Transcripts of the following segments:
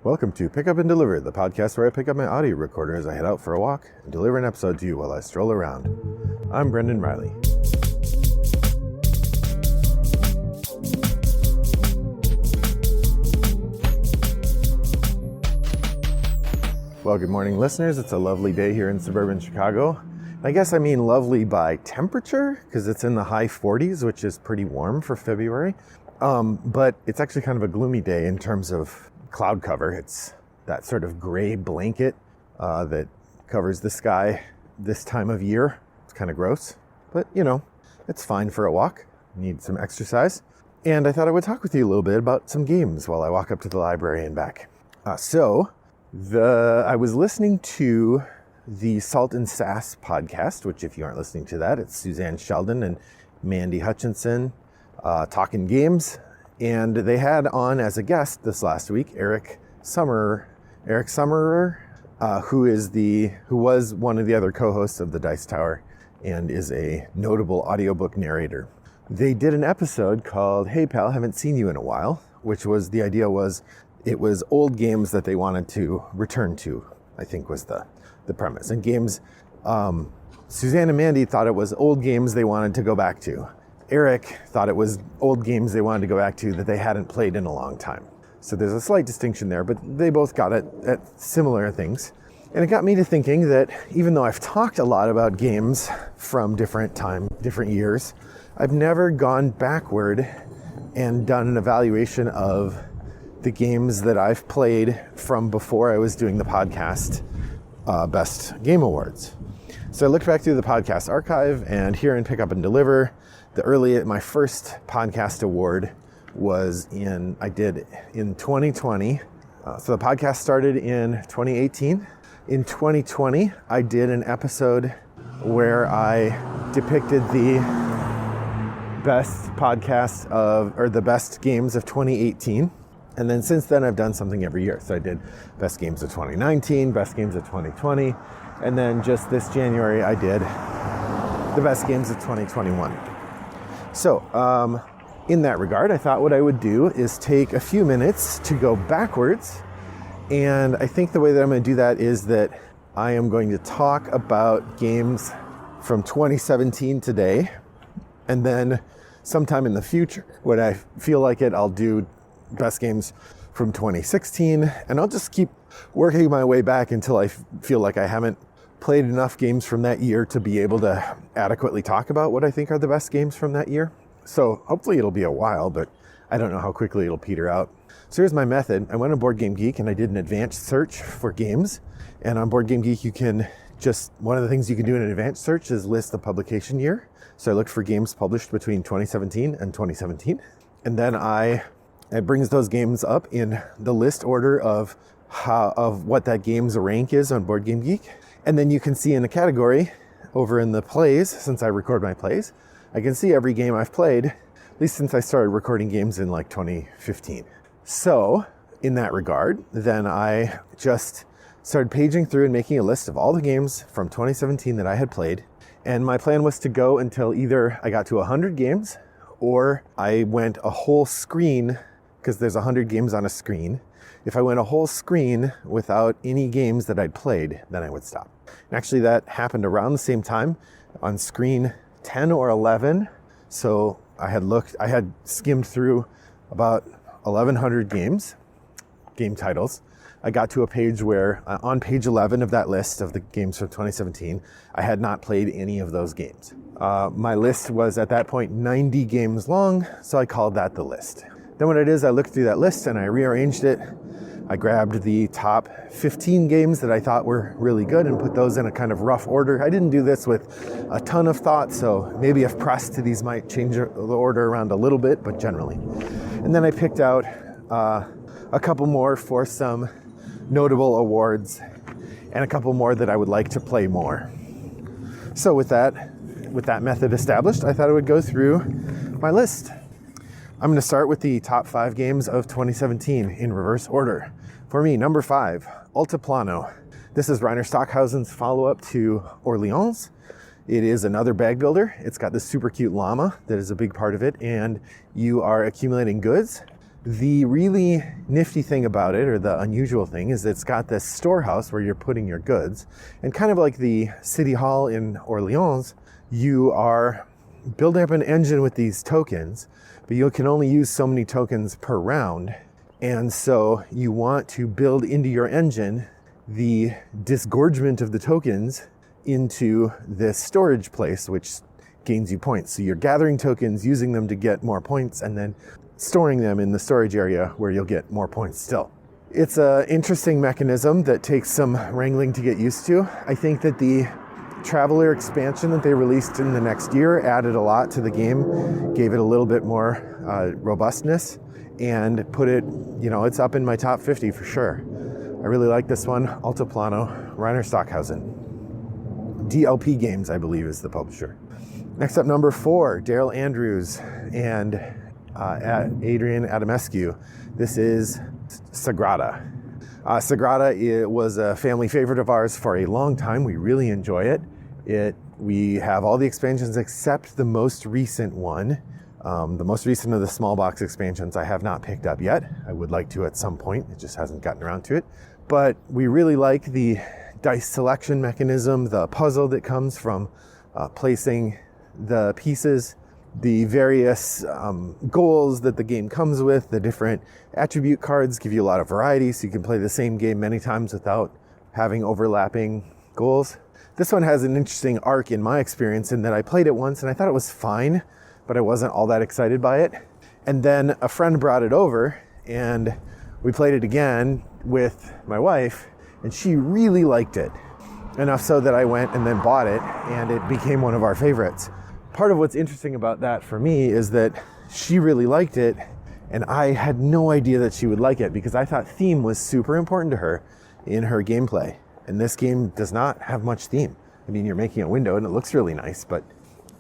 Welcome to Pick Up and Deliver, the podcast where I pick up my audio recorder as I head out for a walk and deliver an episode to you while I stroll around. I'm Brendan Riley. Well, good morning, listeners. It's a lovely day here in suburban Chicago. I guess I mean lovely by temperature because it's in the high 40s, which is pretty warm for February. But it's actually kind of a gloomy day in terms of cloud cover. It's that sort of gray blanket that covers the sky this time of year. It's kind of gross, but you know, it's fine for a walk. Need some exercise. And I thought I would talk with you a little bit about some games while I walk up to the library and back. I was listening to the Salt and Sass podcast, which if you aren't listening to that, it's Suzanne Sheldon and Mandy Hutchinson talking games. And they had on as a guest this last week, Eric Summerer, who was one of the other co-hosts of the Dice Tower and is a notable audiobook narrator. They did an episode called Hey Pal, Haven't Seen You in a While, which was the idea was it was old games that they wanted to return to, I think was the premise. And games, Suzanne and Mandy thought it was old games they wanted to go back to. Eric thought it was old games they wanted to go back to that they hadn't played in a long time. So there's a slight distinction there, but they both got it at similar things. And it got me to thinking that even though I've talked a lot about games from different years, I've never gone backward and done an evaluation of the games that I've played from before I was doing the podcast Best Game Awards. So I looked back through the podcast archive, and here in Pick Up and Deliver, my first podcast award was I did in 2020. So the podcast started in 2018. In 2020, I did an episode where I depicted the best the best games of 2018. And then since then, I've done something every year. So I did best games of 2019, best games of 2020. And then just this January, I did the best games of 2021. So in that regard, I thought what I would do is take a few minutes to go backwards. And I think the way that I'm going to do that is that I am going to talk about games from 2017 today. And then sometime in the future, when I feel like it, I'll do best games from 2016. And I'll just keep working my way back until I feel like I haven't played enough games from that year to be able to adequately talk about what I think are the best games from that year. So hopefully it'll be a while, but I don't know how quickly it'll peter out. So here's my method. I went on BoardGameGeek and I did an advanced search for games. And on BoardGameGeek, one of the things you can do in an advanced search is list the publication year. So I looked for games published between 2017 and 2017. And then it brings those games up in the list order of what that game's rank is on BoardGameGeek. And then you can see in a category over in the plays, since I record my plays, I can see every game I've played, at least since I started recording games in like 2015. So in that regard, then I just started paging through and making a list of all the games from 2017 that I had played. And my plan was to go until either I got to 100 games or I went a whole screen, because there's 100 games on a screen. If I went a whole screen without any games that I'd played, then I would stop. And actually that happened around the same time on screen 10 or 11. So I had skimmed through about 1,100 game titles. I got to a page where on page 11 of that list of the games from 2017, I had not played any of those games. My list was at that point 90 games long, so I called that the list. Then what it is, I looked through that list and I rearranged it. I grabbed the top 15 games that I thought were really good and put those in a kind of rough order. I didn't do this with a ton of thought, so maybe if pressed, these might change the order around a little bit, but generally. And then I picked out a couple more for some notable awards and a couple more that I would like to play more. So with that method established, I thought I would go through my list. I'm going to start with the top 5 games of 2017 in reverse order. For me, number 5, Altiplano. This is Reiner Stockhausen's follow-up to Orleans. It is another bag builder. It's got this super cute llama that is a big part of it, and you are accumulating goods The really nifty thing about it, or the unusual thing, is it's got this storehouse where you're putting your goods. And kind of like the City Hall in Orleans, you are building up an engine with these tokens, but you can only use so many tokens per round. And so you want to build into your engine the disgorgement of the tokens into this storage place, which gains you points. So you're gathering tokens, using them to get more points, and then storing them in the storage area where you'll get more points still. It's an interesting mechanism that takes some wrangling to get used to. I think that the Traveler expansion that they released in the next year added a lot to the game, gave it a little bit more robustness, and put it, it's up in my top 50 for sure. I really like this one. Altiplano, Reiner Stockhausen. DLP Games, I believe, is the publisher. Next up, number 4, Daryl Andrews and Adrian Adamescu. This is Sagrada. Sagrada, it was a family favorite of ours for a long time. We really enjoy it. We have all the expansions except the most recent one. The most recent of the small box expansions I have not picked up yet. I would like to at some point. It just hasn't gotten around to it. But we really like the dice selection mechanism, the puzzle that comes from placing the pieces, the various goals that the game comes with, the different attribute cards give you a lot of variety, so you can play the same game many times without having overlapping goals. This one has an interesting arc in my experience in that I played it once and I thought it was fine, but I wasn't all that excited by it. And then a friend brought it over and we played it again with my wife, and she really liked it. Enough so that I went and then bought it, and it became one of our favorites. Part of what's interesting about that for me is that she really liked it, and I had no idea that she would like it because I thought theme was super important to her in her gameplay. And this game does not have much theme. I mean, you're making a window and it looks really nice, but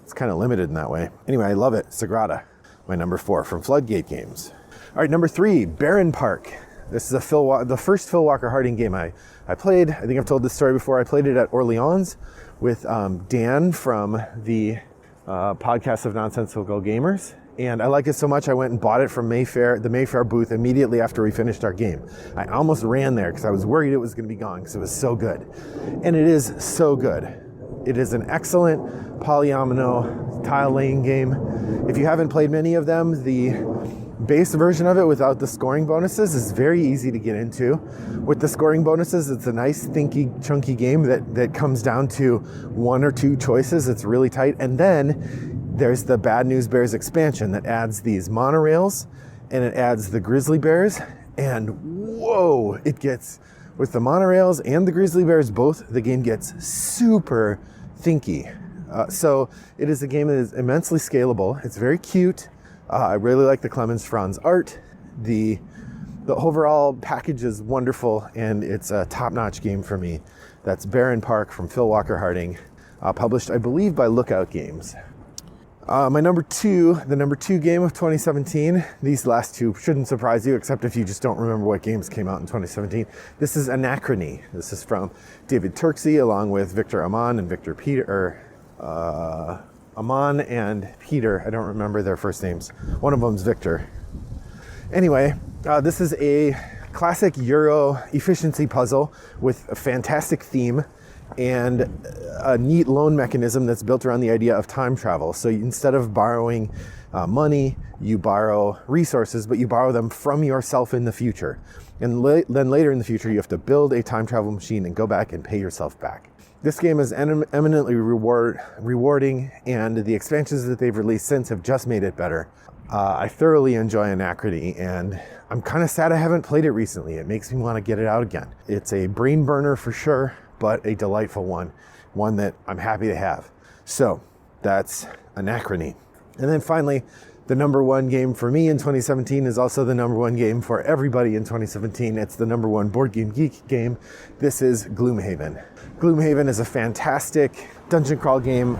it's kind of limited in that way. Anyway, I love it. Sagrada, my number 4 from Floodgate Games. All right, number 3, Baron Park. This is the first Phil Walker Harding game I played. I think I've told this story before. I played it at Orleans with Dan from the Podcast of Nonsensical Gamers. And I like it so much I went and bought it from the Mayfair booth immediately after we finished our game. I almost ran there because I was worried it was going to be gone because it was so good. And it is so good. It is an excellent polyomino tile laying game. If you haven't played many of them, the base version of it without the scoring bonuses is very easy to get into. With the scoring bonuses, it's a nice, thinky, chunky game that comes down to 1 or 2 choices. It's really tight. And then there's the Bad News Bears expansion that adds these monorails, and it adds the grizzly bears. And whoa, it gets, with the monorails and the grizzly bears both, the game gets super thinky. So it is a game that is immensely scalable. It's very cute. I really like the Clemens Franz art. The overall package is wonderful, and it's a top-notch game for me. That's Baron Park from Phil Walker Harding, published, I believe, by Lookout Games. My number 2, the number 2 game of 2017. These last 2 shouldn't surprise you, except if you just don't remember what games came out in 2017. This is Anachrony. This is from David Turksey, along with Victor Aman and Victor Peter, Aman and Peter. I don't remember their first names. One of them's Victor. Anyway, this is a classic Euro efficiency puzzle with a fantastic theme and a neat loan mechanism that's built around the idea of time travel. So instead of borrowing money, you borrow resources, but you borrow them from yourself in the future. And then later in the future, you have to build a time travel machine and go back and pay yourself back. This game is eminently rewarding, and the expansions that they've released since have just made it better. I thoroughly enjoy Anachrony, and I'm kind of sad I haven't played it recently. It makes me want to get it out again. It's a brain burner for sure, but a delightful one that I'm happy to have. So that's Anachrony. And then finally, the number 1 game for me in 2017 is also the number 1 game for everybody in 2017. It's the number 1 Board Game Geek game. This is Gloomhaven. Gloomhaven is a fantastic dungeon crawl game.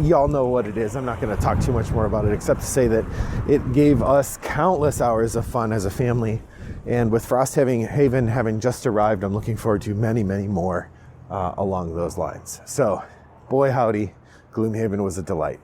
Y'all know what it is. I'm not going to talk too much more about it, except to say that it gave us countless hours of fun as a family. And with Frosthaven having just arrived, I'm looking forward to many, many more along those lines. So, boy howdy, Gloomhaven was a delight.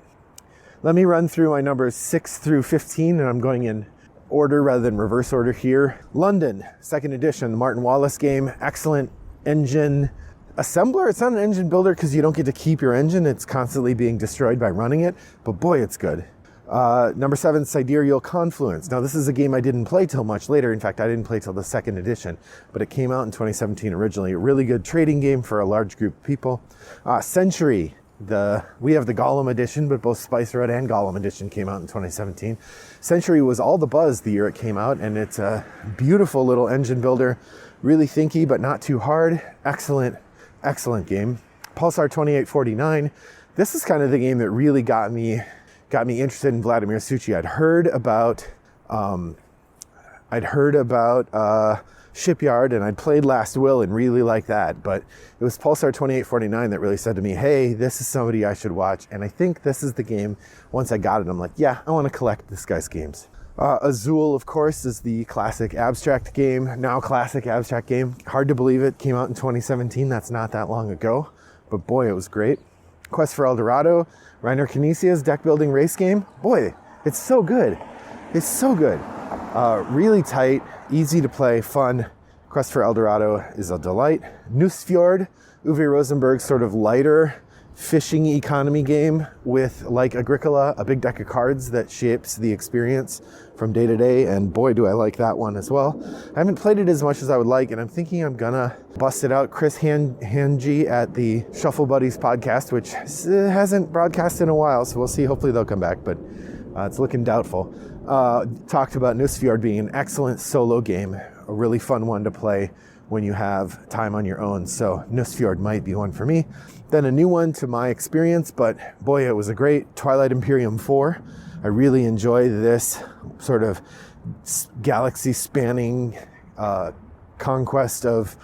Let me run through my numbers 6 through 15, and I'm going in order rather than reverse order here. London, second edition, the Martin Wallace game. Excellent engine assembler. It's not an engine builder because you don't get to keep your engine. It's constantly being destroyed by running it, but boy, it's good. Number 7, Sidereal Confluence. Now, this is a game I didn't play till much later. In fact, I didn't play till the second edition, but it came out in 2017 originally. A really good trading game for a large group of people. Century. We have the Gollum edition, but both Spice-Road and Gollum edition came out in 2017. Century was all the buzz the year it came out, and it's a beautiful little engine builder. Really thinky, but not too hard. Excellent game. Pulsar 2849. This is kind of the game that really got me interested in Vladimir Suchý. I'd heard about Shipyard, and I'd played Last Will and really liked that, but it was Pulsar 2849 that really said to me, hey, this is somebody I should watch. And I think this is the game. Once I got it, I'm like, yeah, I want to collect this guy's games. Azul, of course, is the classic abstract game, now classic abstract game. Hard to believe it came out in 2017. That's not that long ago, but boy, it was great. Quest for El Dorado, Reiner Knizia's deck building race game. Boy, it's so good. It's so good. Really tight, easy to play, fun. Quest for El Dorado is a delight. Nusfjord, Uwe Rosenberg's sort of lighter fishing economy game with, like Agricola, a big deck of cards that shapes the experience from day to day, and boy, do I like that one as well. I haven't played it as much as I would like, and I'm thinking I'm gonna bust it out. Chris Hanji at the Shuffle Buddies podcast, which hasn't broadcast in a while, so we'll see. Hopefully they'll come back, but it's looking doubtful. Talked about Nusfjord being an excellent solo game, a really fun one to play when you have time on your own. So Nusfjord might be one for me. Then a new one to my experience, but boy, it was a great Twilight Imperium 4. I really enjoy this sort of galaxy spanning conquest of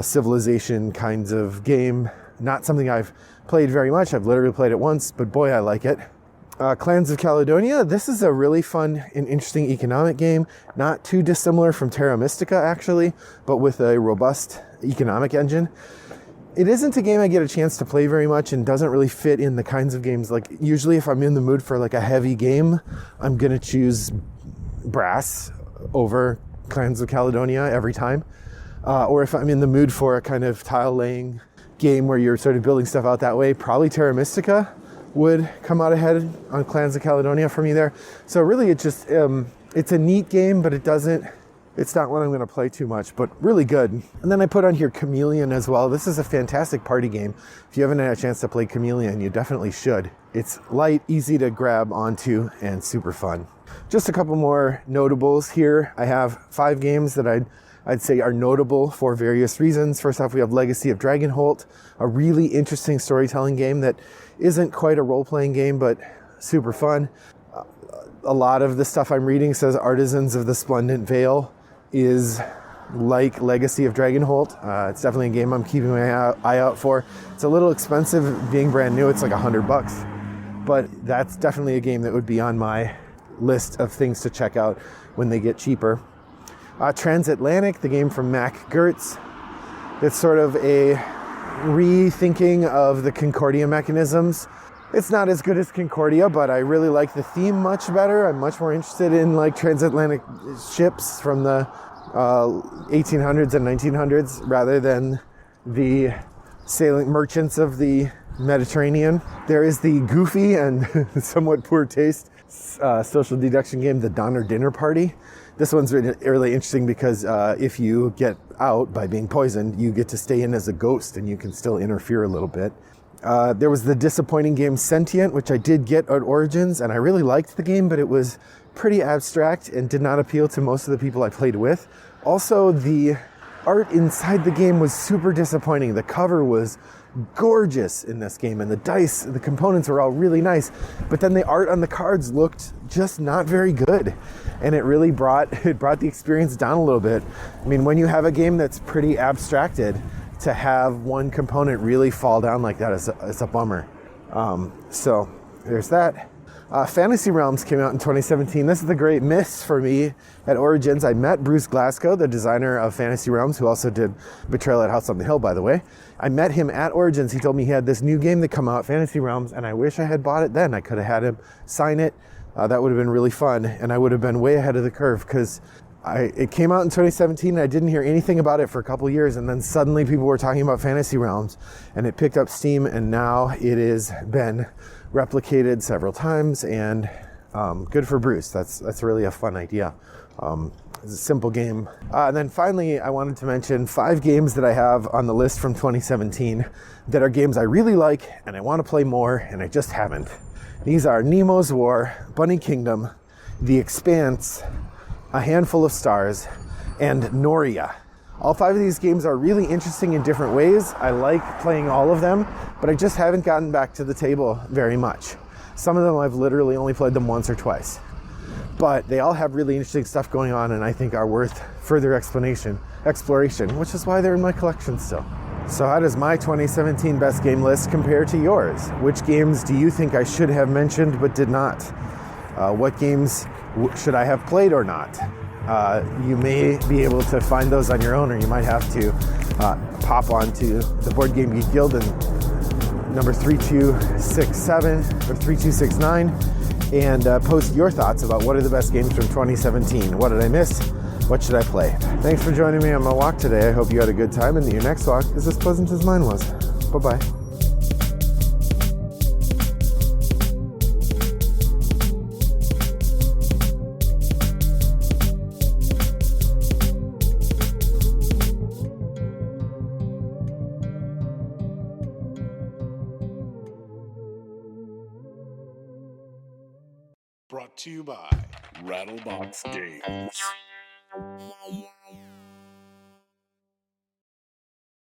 civilization kinds of game. Not something I've played very much. I've literally played it once, but boy, I like it. Clans of Caledonia. This is a really fun and interesting economic game. Not too dissimilar from Terra Mystica, actually, but with a robust economic engine. It isn't a game I get a chance to play very much and doesn't really fit in the kinds of games. Like, usually if I'm in the mood for like a heavy game, I'm going to choose Brass over Clans of Caledonia every time. Or if I'm in the mood for a kind of tile laying game where you're sort of building stuff out that way, probably Terra Mystica would come out ahead on Clans of Caledonia for me there. So really it just, it's a neat game, but it's not one I'm going to play too much, but really good. And then I put on here Chameleon as well. This is a fantastic party game. If you haven't had a chance to play Chameleon, you definitely should. It's light, easy to grab onto, and super fun. Just a couple more notables here. I have 5 games that I'd say are notable for various reasons. First off, we have Legacy of Dragonholt, a really interesting storytelling game that isn't quite a role-playing game, but super fun. A lot of the stuff I'm reading says Artisans of the Splendent Vale is like Legacy of Dragonholt. It's definitely a game I'm keeping my eye out for. It's a little expensive being brand new. It's like $100, but that's definitely a game that would be on my list of things to check out when they get cheaper. Transatlantic, the game from Mac Gertz. It's sort of a rethinking of the Concordia mechanisms. It's not as good as Concordia, but I really like the theme much better. I'm much more interested in like transatlantic ships from the 1800s and 1900s rather than the sailing merchants of the Mediterranean. There is the goofy and somewhat poor taste social deduction game, The Donner Dinner Party. This one's really interesting because if you get out by being poisoned, you get to stay in as a ghost and you can still interfere a little bit. There was the disappointing game Sentient, which I did get at Origins, and I really liked the game, but it was pretty abstract and did not appeal to most of the people I played with. Also, the art inside the game was super disappointing. The cover was gorgeous in this game, and the dice, the components were all really nice, but then the art on the cards looked just not very good, and it really brought the experience down a little bit. I mean, when you have a game that's pretty abstracted, to have one component really fall down like that is a bummer. So there's that. Fantasy Realms came out in 2017. This is the great miss for me at Origins. I met Bruce Glasgow, the designer of Fantasy Realms, who also did Betrayal at House on the Hill, by the way. I met him at Origins. He told me he had this new game that come out, Fantasy Realms, and I wish I had bought it then. I could have had him sign it. That would have been really fun, and I would have been way ahead of the curve because it came out in 2017 and I didn't hear anything about it for a couple years, and then suddenly people were talking about Fantasy Realms and it picked up steam, and now it has been replicated several times, and good for Bruce. That's really a fun idea. It's a simple game. And then finally, I wanted to mention 5 games that I have on the list from 2017 that are games I really like and I want to play more and I just haven't. These are Nemo's War, Bunny Kingdom, The Expanse, A Handful of Stars, and Noria. All 5 of these games are really interesting in different ways. I like playing all of them, but I just haven't gotten back to the table very much. Some of them I've literally only played them once or twice. But they all have really interesting stuff going on and I think are worth further exploration, which is why they're in my collection still. So how does my 2017 best game list compare to yours? Which games do you think I should have mentioned but did not? What games should I have played or not? You may be able to find those on your own, or you might have to pop onto the Board Game Geek Guild and number 3267 or 3269 and post your thoughts about what are the best games from 2017. What did I miss? What should I play? Thanks for joining me on my walk today. I hope you had a good time and that your next walk is as pleasant as mine was. Bye-bye. Brought to you by Rattlebox Games.